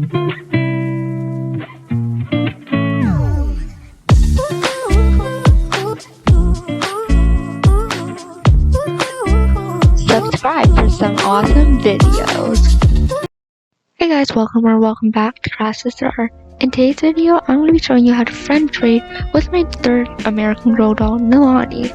Subscribe for some awesome videos. Hey guys, welcome back to Crassus Star. In today's video, I'm going to be showing you how to friend trade with my third American Girl doll, Milani.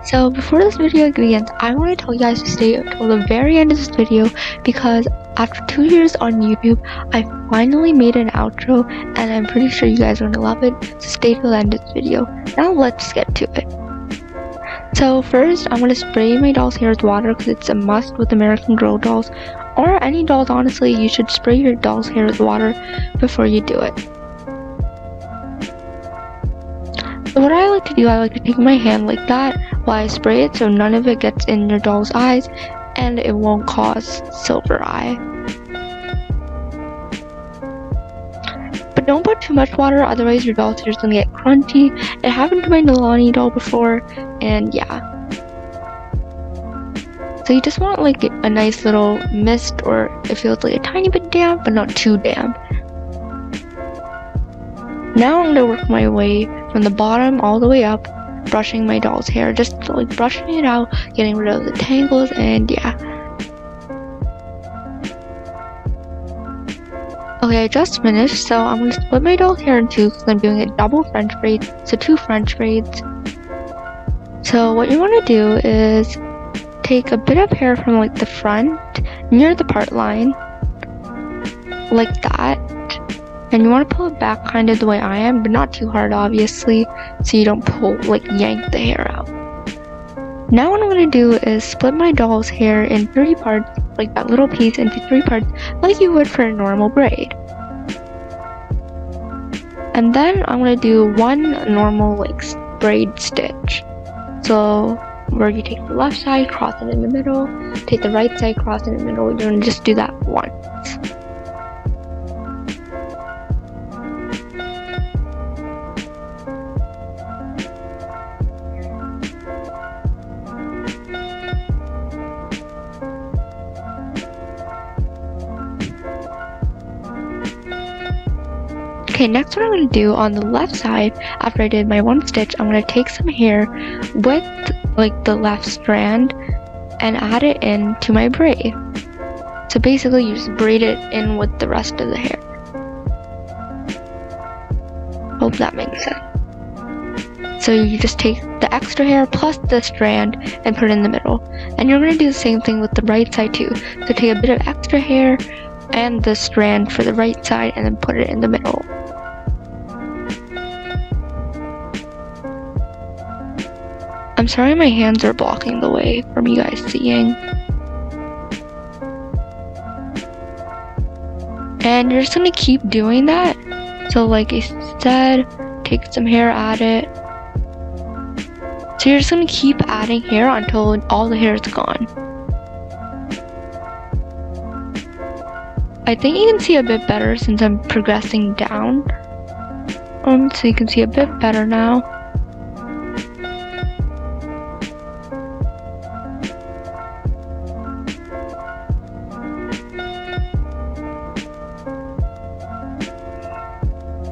So before this video begins, I want to tell you guys to stay until the very end of this video because after 2 years on YouTube, I finally made an outro and I'm pretty sure you guys are going to love it, so stay till the end of this video. Now let's get to it. So first, I'm going to spray my doll's hair with water because it's a must with American Girl dolls. Or any dolls, honestly, you should spray your doll's hair with water before you do it. So what I like to do, I like to take my hand like that while I spray it so none of it gets in your doll's eyes and it won't cause silver eye. But don't put too much water, otherwise your doll's hair is going to get crunchy. It happened to my Milani doll before, and yeah. So you just want like a nice little mist, or it feels like a tiny bit damp, but not too damp. Now I'm going to work my way from the bottom all the way up, brushing my doll's hair, just like brushing it out, getting rid of the tangles, and yeah. Okay, I just finished, so I'm going to split my doll's hair in two because I'm doing a double French braid, so 2 French braids. So what you want to do is take a bit of hair from like the front near the part line, like that, and you want to pull it back kind of the way I am, but not too hard obviously, so you don't yank the hair out. Now what I'm going to do is split my doll's hair in 3 parts, like that little piece into 3 parts, like you would for a normal braid. And then I'm going to do 1 normal braid stitch. So where you take the left side, cross it in the middle, take the right side, cross it in the middle. You're going to just do that once. Okay, next what I'm going to do on the left side, after I did my 1 stitch, I'm going to take some hair with the left strand and add it into my braid. So basically you just braid it in with the rest of the hair. Hope that makes sense. So you just take the extra hair plus the strand and put it in the middle. And you're going to do the same thing with the right side too. So take a bit of extra hair and the strand for the right side and then put it in the middle. I'm sorry my hands are blocking the way from you guys seeing. And you're just going to keep doing that. So like I said, take some hair, add it. So you're just going to keep adding hair until all the hair is gone. I think you can see a bit better since I'm progressing down. So you can see a bit better now.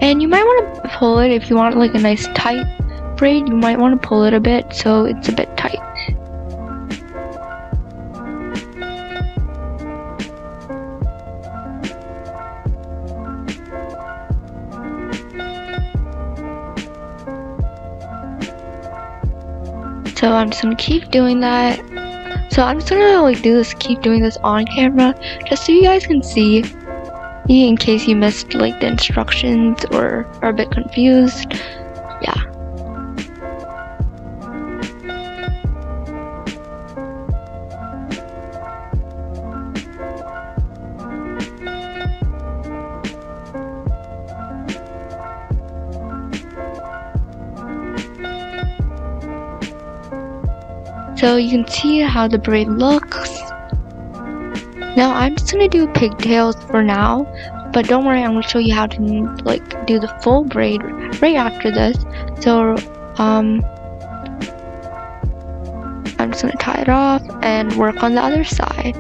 And you might want to pull it if you want a nice tight braid. You might want to pull it a bit so it's a bit tight. So I'm just gonna keep doing that. So I'm just gonna keep doing this on camera, just so you guys can see, in case you missed the instructions or are a bit confused. Yeah. So you can see how the braid looks. Now I'm just gonna do pigtails for now, but don't worry, I'm gonna show you how to do the full braid right after this. So I'm just gonna tie it off and work on the other side.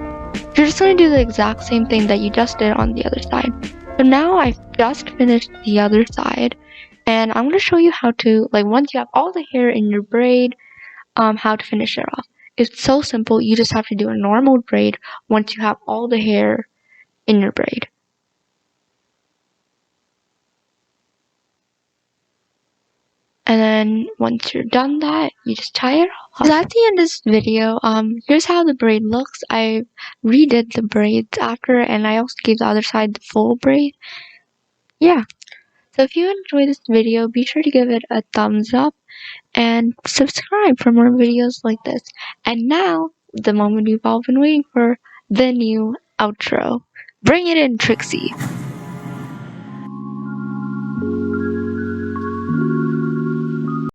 You're just gonna do the exact same thing that you just did on the other side. So now I've just finished the other side, and I'm gonna show you how to, like, once you have all the hair in your braid, how to finish it off. It's so simple. You just have to do a normal braid once you have all the hair in your braid. And then once you're done that, you just tie it off. So at the end of this video, here's how the braid looks. I redid the braids after, and I also gave the other side the full braid. Yeah. So if you enjoyed this video, be sure to give it a thumbs up and subscribe for more videos like this. And now, the moment you've all been waiting for, the new outro. Bring it in, Trixie.